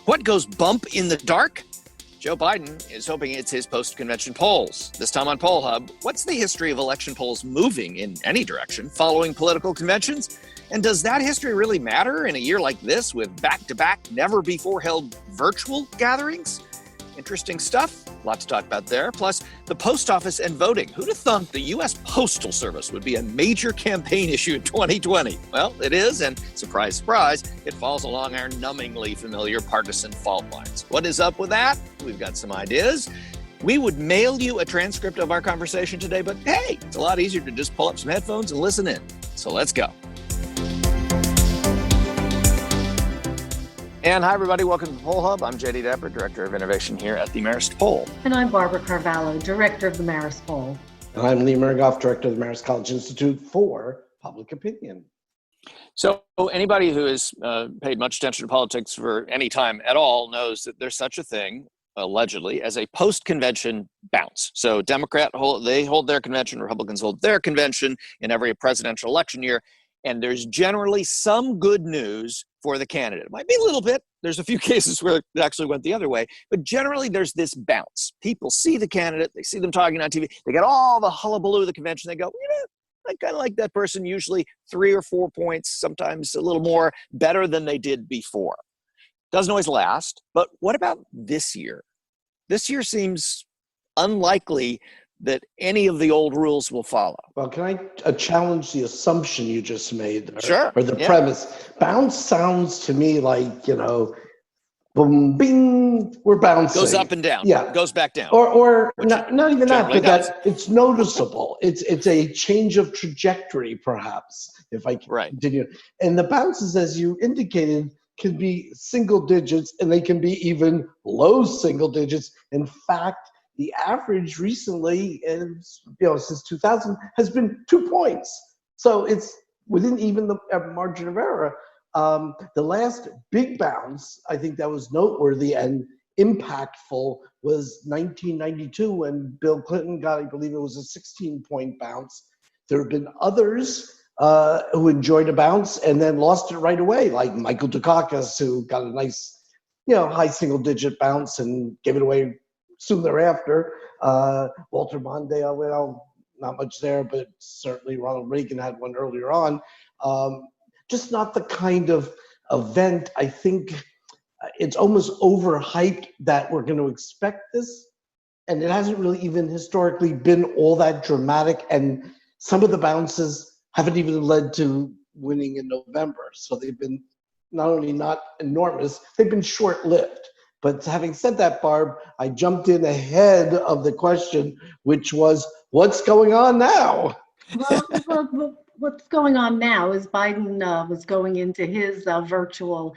What goes bump in the dark? Joe Biden is hoping it's his post-convention polls. This time on Poll Hub, what's the history of election polls moving in any direction following political conventions? And does that history really matter in a year like this with back-to-back, never-before-held virtual gatherings? Interesting stuff. A lot to talk about there. Plus, the post office and voting. Who'd have thunk the U.S. Postal Service would be a major campaign issue in 2020? Well, it is, and surprise, surprise, it falls along our numbingly familiar partisan fault lines. What is up with that? We've got some ideas. We would mail you a transcript of our conversation today, but hey, it's a lot easier to just pull up some headphones and listen in. So let's go. And hi, everybody. Welcome to Poll Hub. I'm Jay DeDapper, Director of Innovation here at the Marist Poll. And I'm Barbara Carvalho, Director of the Marist Poll. And I'm Miringoff, Director of the Marist College Institute for Public Opinion. So anybody who has paid much attention to politics for any time at all knows that there's such a thing, allegedly, as a post-convention bounce. So they hold their convention, Republicans hold their convention in every presidential election year. And there's generally some good news for the candidate. It might be a little bit. There's a few cases where it actually went the other way. But generally, there's this bounce. People see the candidate. They see them talking on TV. They get all the hullabaloo of the convention. They go, I kind of like that person, usually 3 or 4 points, sometimes a little more, better than they did before. Doesn't always last. But what about this year? This year seems unlikely that any of the old rules will follow. Well, can I challenge the assumption you just made? Sure. Or the premise. Bounce sounds to me like, boom, bing, we're bouncing. Goes up and down. Yeah. Goes back down. Or not even that, but does. that it's noticeable. It's a change of trajectory, perhaps, if I can continue. And the bounces, as you indicated, can be single digits, and they can be even low single digits. In fact, the average recently, since 2000, has been 2 points. So it's within even the margin of error. The last big bounce, I think that was noteworthy and impactful, was 1992 when Bill Clinton got, I believe it was a 16-point bounce. There have been others who enjoyed a bounce and then lost it right away, like Michael Dukakis, who got a nice, high single-digit bounce and gave it away soon thereafter. Walter Mondale, not much there, but certainly Ronald Reagan had one earlier on. Just not the kind of event. I think it's almost overhyped that we're going to expect this, and it hasn't really even historically been all that dramatic, and some of the bounces haven't even led to winning in November. So they've been not only not enormous, they've been short-lived. But having said that, Barb, I jumped in ahead of the question, which was, what's going on now? Well, what's going on now is Biden was going into his virtual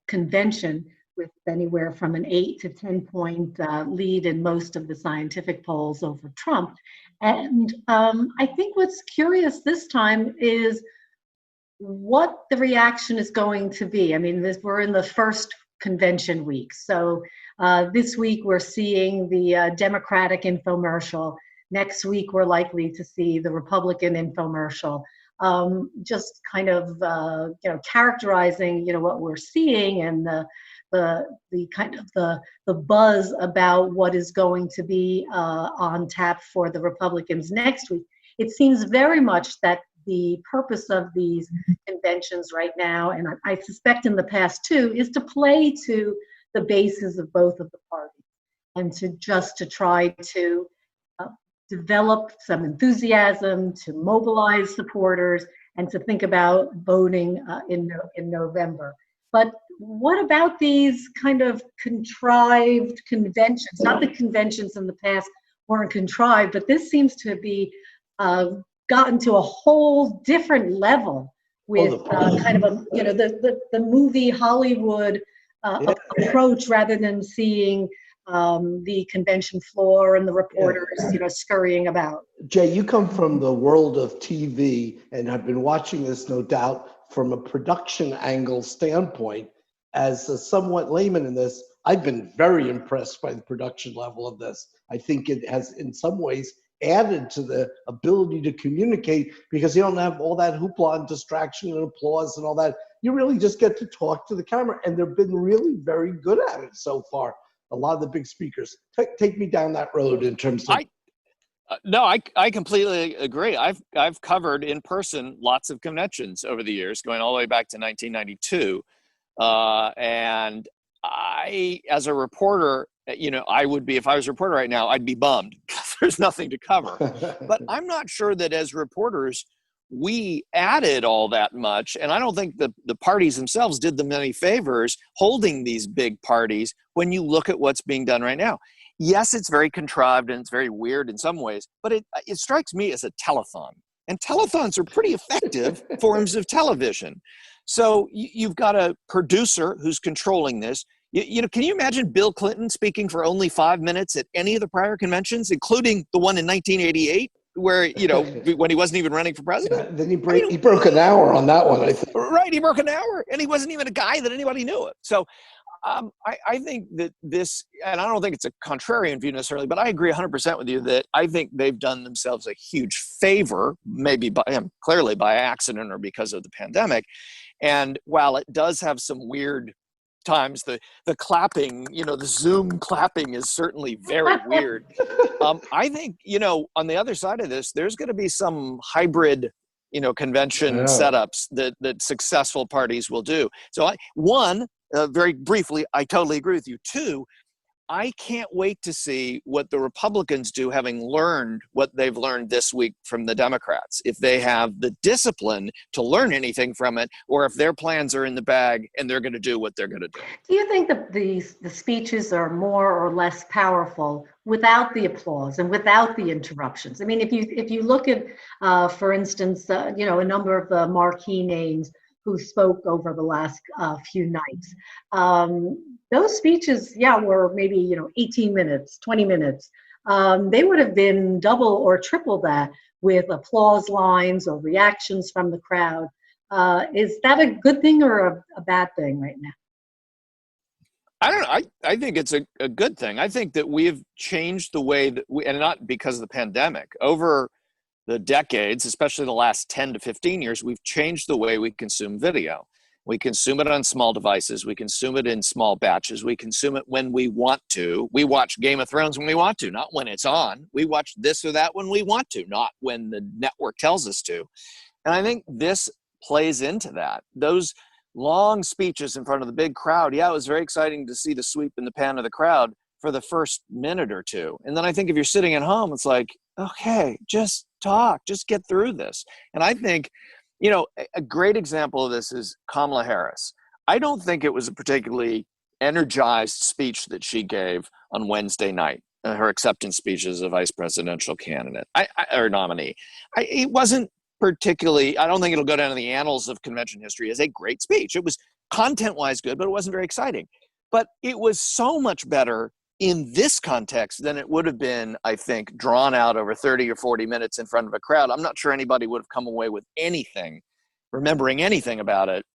convention with anywhere from an 8 to 10 point lead in most of the scientific polls over Trump. And I think what's curious this time is what the reaction is going to be. I mean, we're in the first convention week. So this week we're seeing the Democratic infomercial. Next week we're likely to see the Republican infomercial. Just kind of characterizing what we're seeing and the kind of the buzz about what is going to be on tap for the Republicans next week. It seems very much that the purpose of these conventions right now, and I suspect in the past too, is to play to the bases of both of the parties and to try to develop some enthusiasm, to mobilize supporters, and to think about voting in November. But what about these kind of contrived conventions? Not that conventions in the past weren't contrived, but this seems to be gotten to a whole different level with kind of the movie Hollywood approach, rather than seeing the convention floor and the reporters scurrying about. Jay, you come from the world of TV and have been watching this, no doubt, from a production angle standpoint. As a somewhat layman in this, I've been very impressed by the production level of this. I think it has, in some ways, added to the ability to communicate, because you don't have all that hoopla and distraction and applause and all that. You really just get to talk to the camera, and they've been really very good at it so far. A lot of the big speakers. Take me down that road in terms of. No, I completely agree. I've covered in person lots of conventions over the years, going all the way back to 1992, and I, as a reporter, I would be, if I was a reporter right now, I'd be bummed because there's nothing to cover. But I'm not sure that as reporters we added all that much, and I don't think the parties themselves did them any favors holding these big parties when you look at what's being done right now. Yes, it's very contrived and it's very weird in some ways, but it strikes me as a telethon. And telethons are pretty effective forms of television. So you've got a producer who's controlling this. Can you imagine Bill Clinton speaking for only 5 minutes at any of the prior conventions, including the one in 1988, where, when he wasn't even running for president? Yeah, then he broke an hour on that one, I think. Right, he broke an hour, and he wasn't even a guy that anybody knew of. So I think that this, and I don't think it's a contrarian view necessarily, but I agree 100% with you that I think they've done themselves a huge favor, maybe clearly by accident or because of the pandemic. And while it does have some weird times, the clapping, the Zoom clapping is certainly very weird. I think, on the other side of this, there's going to be some hybrid convention setups that successful parties will do. So very briefly, I totally agree with you. 2, I can't wait to see what the Republicans do, having learned what they've learned this week from the Democrats. If they have the discipline to learn anything from it, or if their plans are in the bag and they're going to do what they're going to do. Do you think that the speeches are more or less powerful without the applause and without the interruptions? I mean, if you look at, for instance, a number of the marquee names who spoke over the last few nights. Those speeches, were maybe, 18 minutes, 20 minutes. They would have been double or triple that with applause lines or reactions from the crowd. Is that a good thing or a bad thing right now? I don't know. I think it's a good thing. I think that we have changed the way that and not because of the pandemic, over the decades, especially the last 10 to 15 years, we've changed the way we consume video. We consume it on small devices. We consume it in small batches. We consume it when we want to. We watch Game of Thrones when we want to, not when it's on. We watch this or that when we want to, not when the network tells us to. And I think this plays into that. Those long speeches in front of the big crowd, it was very exciting to see the sweep and the pan of the crowd for the first minute or two. And then I think if you're sitting at home, it's like, okay, just talk, just get through this. And I think, a great example of this is Kamala Harris. I don't think it was a particularly energized speech that she gave on Wednesday night, her acceptance speech as a vice presidential candidate or nominee. It wasn't particularly, I don't think it'll go down in the annals of convention history as a great speech. It was content-wise good, but it wasn't very exciting. But it was so much better in this context than it would have been, I think, drawn out over 30 or 40 minutes in front of a crowd. I'm not sure anybody would have come away with anything, remembering anything about it,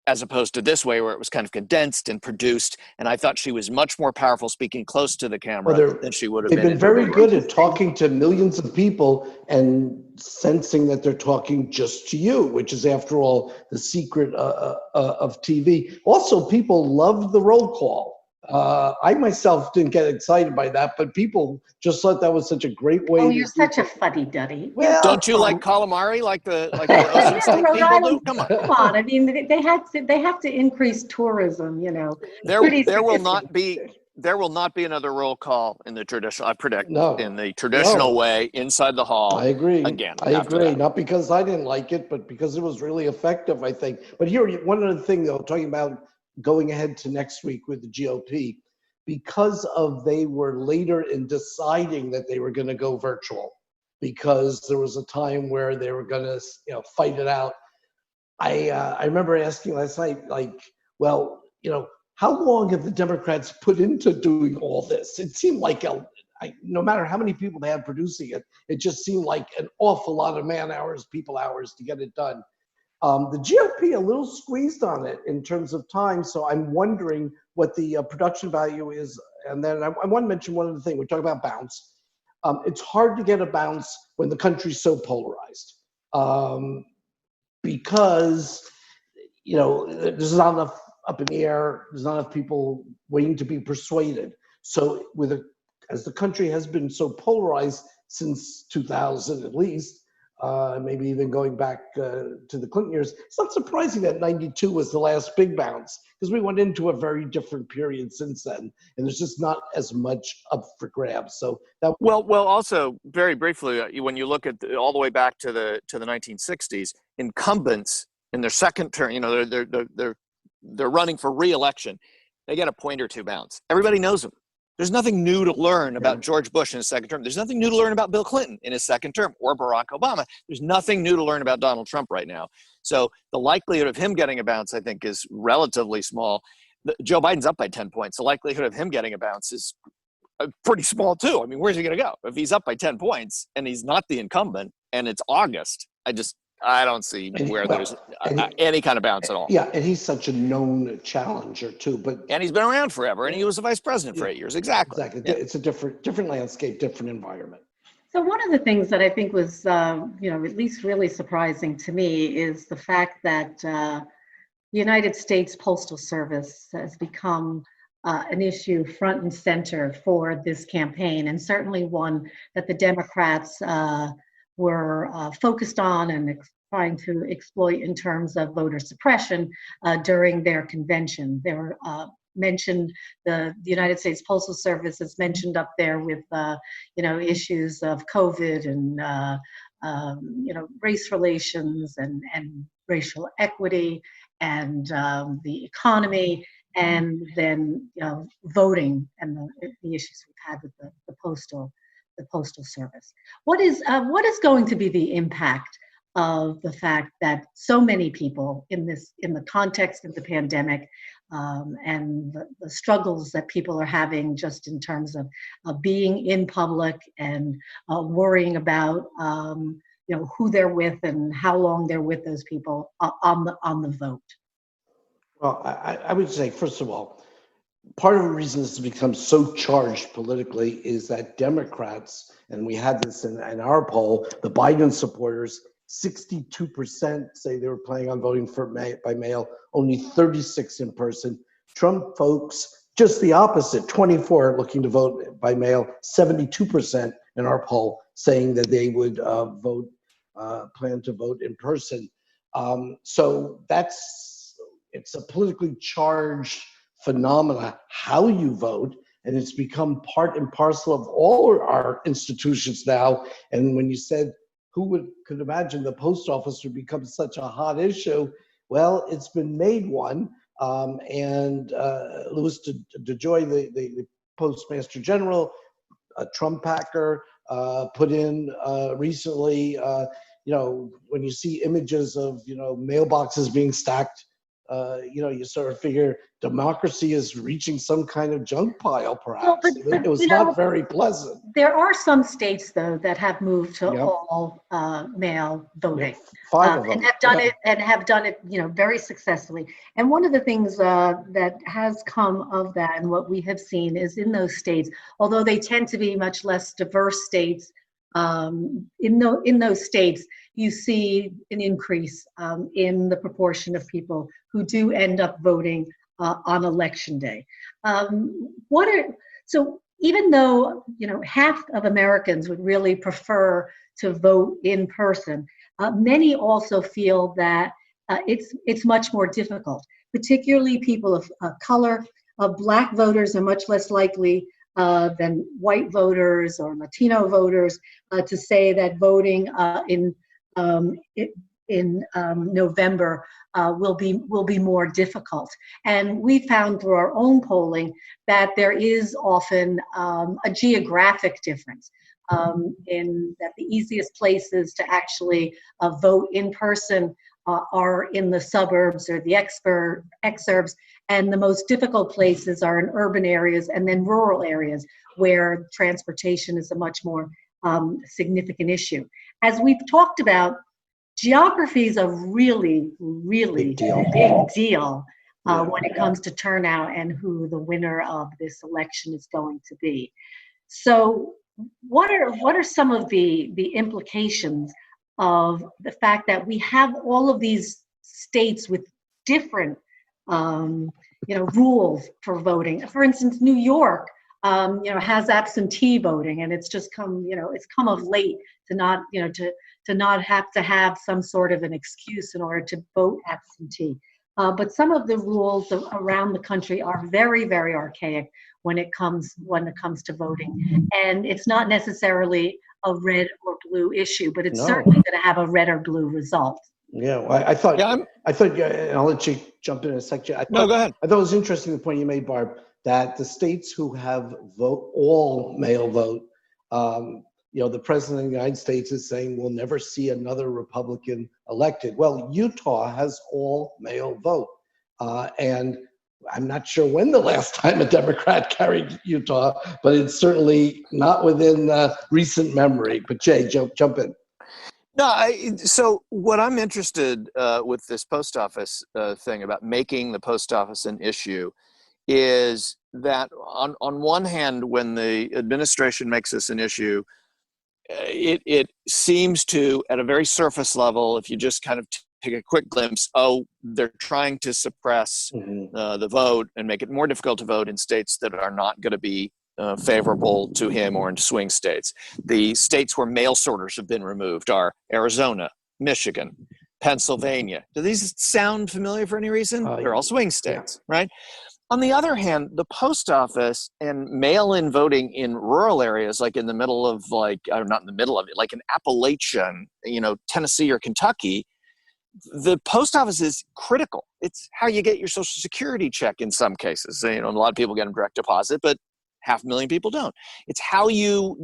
as opposed to this way where it was kind of condensed and produced. And I thought she was much more powerful speaking close to the camera than she would have been. They've been very good at talking to millions of people and sensing that they're talking just to you, which is, after all, the secret of TV. Also, people loved the roll call. I myself didn't get excited by that, but people just thought that was such a great way. Oh, you're such a fuddy-duddy. Well, don't you like calamari like the Ocean State people do? Come on. I mean, they have to increase tourism. There will not be another roll call in the traditional. I predict in the traditional way inside the hall. I agree. Again, I agree. Not because I didn't like it, but because it was really effective, I think. But here, one other thing, though, talking about going ahead to next week with the GOP, because they were later in deciding that they were going to go virtual, because there was a time where they were going to, fight it out. I remember asking last night, well, how long have the Democrats put into doing all this? It seemed like no matter how many people they had producing it, it just seemed like an awful lot of man hours, people hours to get it done. The GOP a little squeezed on it in terms of time, so I'm wondering what the production value is. And then I want to mention one other thing. We talk about bounce. It's hard to get a bounce when the country's so polarized, because there's not enough up in the air. There's not enough people waiting to be persuaded. So as the country has been so polarized since 2000 at least, maybe even going back to the Clinton years, it's not surprising that 92 was the last big bounce, because we went into a very different period since then, and there's just not as much up for grabs. So that well, also very briefly, when you look at all the way back to the 1960s, incumbents in their second term, they're running for re-election, they get a point or two bounce. Everybody knows them. There's nothing new to learn about George Bush in his second term. There's nothing new to learn about Bill Clinton in his second term, or Barack Obama. There's nothing new to learn about Donald Trump right now. So the likelihood of him getting a bounce, I think, is relatively small. Joe Biden's up by 10 points. The likelihood of him getting a bounce is pretty small too. I mean, where's he going to go? If he's up by 10 points and he's not the incumbent and it's August, I don't see where there's any kind of bounce at all. Yeah, and he's such a known challenger too. And he's been around forever, and he was the vice president for 8 years. Exactly. Yeah. It's a different landscape, different environment. So one of the things that I think was, at least really surprising to me is the fact that the United States Postal Service has become an issue front and center for this campaign, and certainly one that the Democrats were focused on and trying to exploit in terms of voter suppression during their convention. They were mentioned, the United States Postal Service is mentioned up there with, issues of COVID and, race relations and racial equity and the economy, and then, voting and the issues we've had with the Postal Service. What is going to be the impact of the fact that so many people in the context of the pandemic and the struggles that people are having just in terms of being in public and worrying about who they're with and how long they're with those people on the vote? Well, I would say, first of all, part of the reason this has become so charged politically is that Democrats, and we had this in our poll, the Biden supporters, 62% say they were planning on voting by mail, only 36 in person. Trump folks, just the opposite, 24 looking to vote by mail, 72% in our poll saying that they would plan to vote in person. So it's a politically charged phenomena, how you vote, and it's become part and parcel of all our institutions now. And when you said, who could imagine the post office would become such a hot issue? Well, it's been made one. And Louis DeJoy, the Postmaster General, a Trump packer, put in recently, when you see images of, mailboxes being stacked, you sort of figure democracy is reaching some kind of junk pile, perhaps. But it was not very pleasant. There are some states, though, that have moved to all mail voting. 5 of them. And have done it, very successfully. And one of the things that has come of that, and what we have seen, is in those states, although they tend to be much less diverse states, in those states, you see an increase in the proportion of people who do end up voting on election day. So even though half of Americans would really prefer to vote in person, many also feel that it's much more difficult, particularly people of color. Black voters are much less likely than white voters or Latino voters to say that voting in November will be more difficult. And we found through our own polling that there is often a geographic difference in that the easiest places to actually vote in person are in the suburbs or the exurbs, and the most difficult places are in urban areas and then rural areas where transportation is a much more significant issue. As we've talked about, geography is a really, really big deal when it comes to turnout and who the winner of this election is going to be. So what are some of the implications of the fact that we have all of these states with different rules for voting? For instance, New York has absentee voting, and it's just it's come of late to not to not have to have some sort of an excuse in order to vote absentee. But some of the rules around the country are very, very archaic when it comes to voting, and it's not necessarily a red or blue issue, but it's certainly going to have a red or blue result. Yeah, well, I thought, and I'll let you jump in a second. No, go ahead. I thought it was interesting the point you made, Barb, that the states who have all mail vote, the president of the United States is saying we'll never see another Republican elected. Well, Utah has all mail vote, and I'm not sure when the last time a Democrat carried Utah, but it's certainly not within recent memory. But Jay, jump in. No, so what I'm interested with this post office thing about making the post office an issue is that on one hand, when the administration makes this an issue, it seems to, at a very surface level, if you just kind of take a quick glimpse, they're trying to suppress the vote and make it more difficult to vote in states that are not going to be favorable to him, or in swing states. The states where mail sorters have been removed are Arizona, Michigan, Pennsylvania. Do these sound familiar for any reason? They're all swing states, right? On the other hand, the post office and mail-in voting in rural areas, like in the middle of like in Appalachian, Tennessee or Kentucky, the post office is critical. It's how you get your Social Security check in some cases. A lot of people get them direct deposit, but 500,000 people don't. It's how you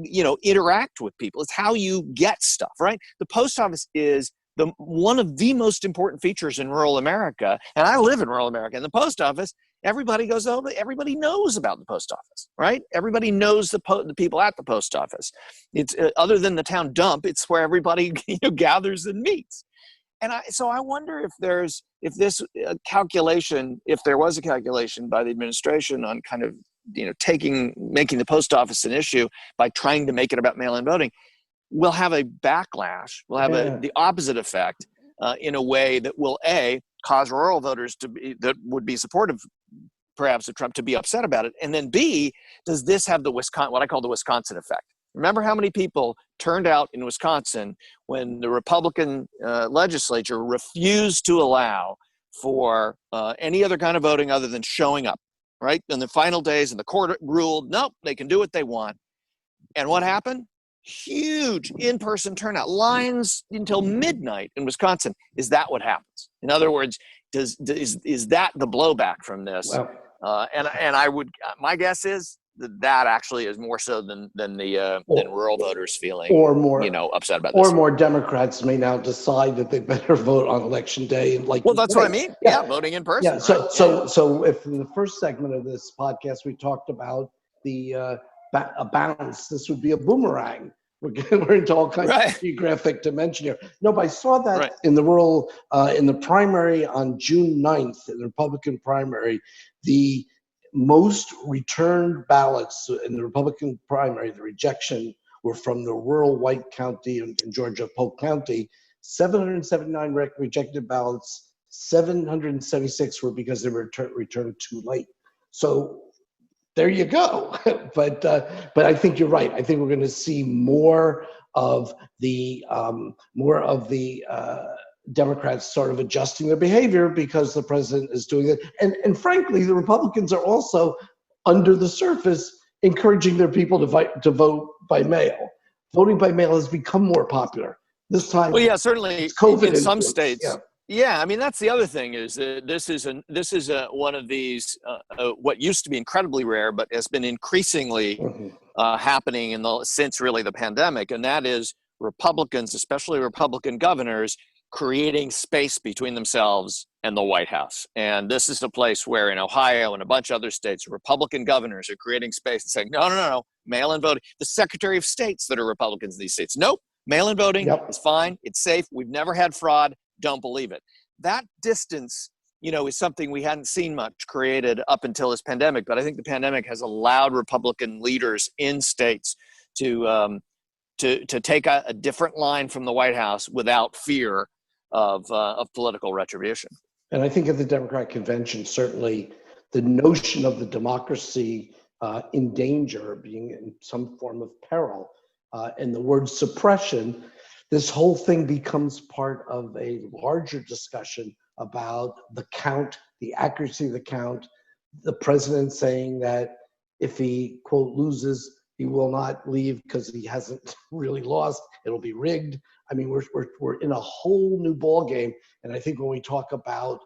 interact with people. It's how you get stuff, right? The post office is one of the most important features in rural America. And I live in rural America. And the post office, everybody goes over. Everybody knows about the post office, right? Everybody knows the people at the post office. It's other than the town dump, it's where everybody gathers and meets. And so I wonder if there was a calculation by the administration on kind of making the post office an issue by trying to make it about mail-in voting, will have a backlash, will have the opposite effect in a way that will cause rural voters that would be supportive perhaps of Trump to be upset about it, and then B, does this have what I call the Wisconsin effect? Remember how many people turned out in Wisconsin when the Republican legislature refused to allow for any other kind of voting other than showing up, right? In the final days, and the court ruled, nope, they can do what they want. And what happened? Huge in-person turnout, lines until midnight in Wisconsin. Is that what happens? In other words, is that the blowback from this? Well, my guess is that actually is more so than rural voters feeling upset about this. Or more Democrats may now decide that they better vote on election day. That's what I mean. Yeah, voting in person. Yeah. So if in the first segment of this podcast we talked about a bounce, this would be a boomerang. We're into all kinds of geographic dimension here. No, but I saw that in the rural, in the primary on June 9th, in the Republican primary, the most returned ballots in the Republican primary, the rejection, were from the rural White County in Georgia, Polk County. 779 rejected ballots, 776 were because they were returned too late. So there you go. But I think you're right. I think we're going to see more of the Democrats sort of adjusting their behavior because the president is doing it. And frankly, the Republicans are also, under the surface, encouraging their people to vote by mail. Voting by mail has become more popular. This time, well, yeah, certainly COVID in some states. Yeah, I mean, that's the other thing is that this is one of these what used to be incredibly rare, but has been increasingly happening since really the pandemic, and that is Republicans, especially Republican governors, creating space between themselves and the White House. And this is a place where in Ohio and a bunch of other states, Republican governors are creating space and saying, no, mail-in voting. The Secretary of States that are Republicans in these states, nope, mail-in voting is fine, it's safe, we've never had fraud, don't believe it. That distance, is something we hadn't seen much created up until this pandemic, but I think the pandemic has allowed Republican leaders in states to take a different line from the White House without fear of political retribution. And I think at the Democratic convention, certainly the notion of the democracy in danger, being in some form of peril, and the word suppression, this whole thing becomes part of a larger discussion about the count, the accuracy of the count, the president saying that if he, quote, loses, he will not leave because he hasn't really lost, it'll be rigged. I mean, we're in a whole new ball game. And I think when we talk about,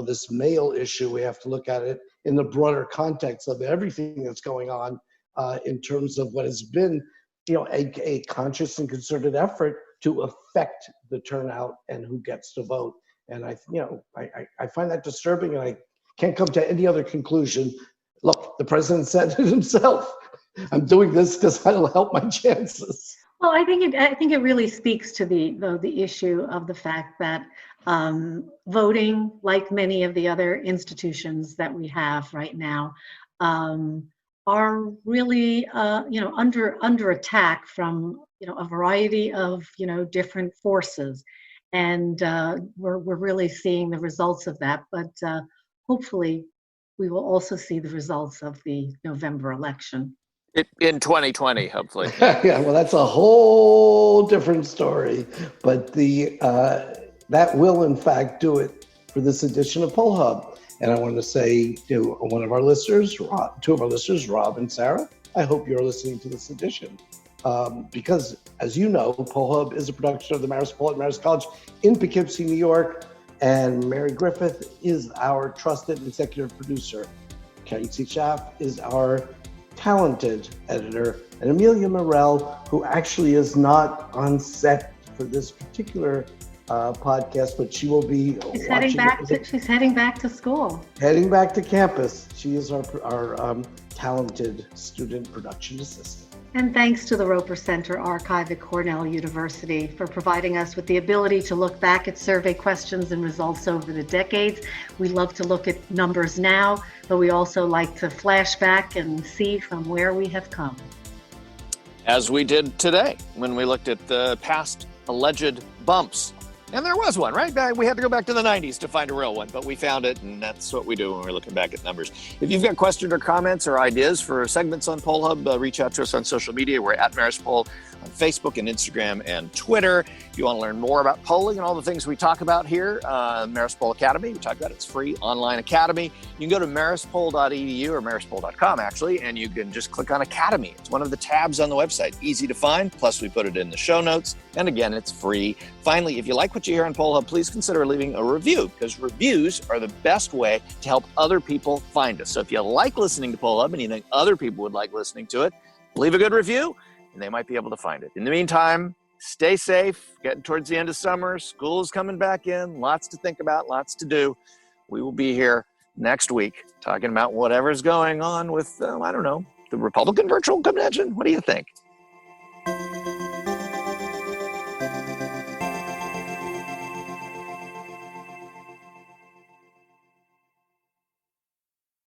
this mail issue, we have to look at it in the broader context of everything that's going on in terms of what has been, a conscious and concerted effort to affect the turnout and who gets to vote. And I find that disturbing, and I can't come to any other conclusion. Look, the president said it himself. I'm doing this because that'll help my chances. Well, I think it really speaks to the issue of the fact that voting, like many of the other institutions that we have right now, are really under attack from a variety of different forces, and we're really seeing the results of that. But hopefully, we will also see the results of the November election. In 2020, hopefully. Yeah, well, that's a whole different story. But that will, in fact, do it for this edition of Poll Hub. And I want to say to two of our listeners, Rob and Sarah, I hope you're listening to this edition. Because, as you know, Poll Hub is a production of the Marist Poll at Marist College in Poughkeepsie, New York. And Mary Griffith is our trusted executive producer. Casey Schaff is our talented editor, and Amelia Morell, who actually is not on set for this particular podcast, but she will be. She's heading back to school. Heading back to campus. She is our talented student production assistant. And thanks to the Roper Center Archive at Cornell University for providing us with the ability to look back at survey questions and results over the decades. We love to look at numbers now, but we also like to flash back and see from where we have come. As we did today when we looked at the past alleged bumps. And there was one, right? We had to go back to the 90s to find a real one, but we found it, and that's what we do when we're looking back at numbers. If you've got questions or comments or ideas for segments on Poll Hub, reach out to us on social media. We're at Marist Poll on Facebook and Instagram and Twitter. If you want to learn more about polling and all the things we talk about here, Marist Poll Academy, we talk about it's free online academy. You can go to maristpoll.edu or maristpoll.com, actually, and you can just click on Academy. It's one of the tabs on the website. Easy to find, plus we put it in the show notes. And again, it's free. Finally, if you like what you hear on Poll Hub, please consider leaving a review, because reviews are the best way to help other people find us. So if you like listening to Poll Hub and you think other people would like listening to it, leave a good review and they might be able to find it. In the meantime, stay safe, getting towards the end of summer, school is coming back in, lots to think about, lots to do. We will be here next week talking about whatever's going on with, the Republican virtual convention. What do you think?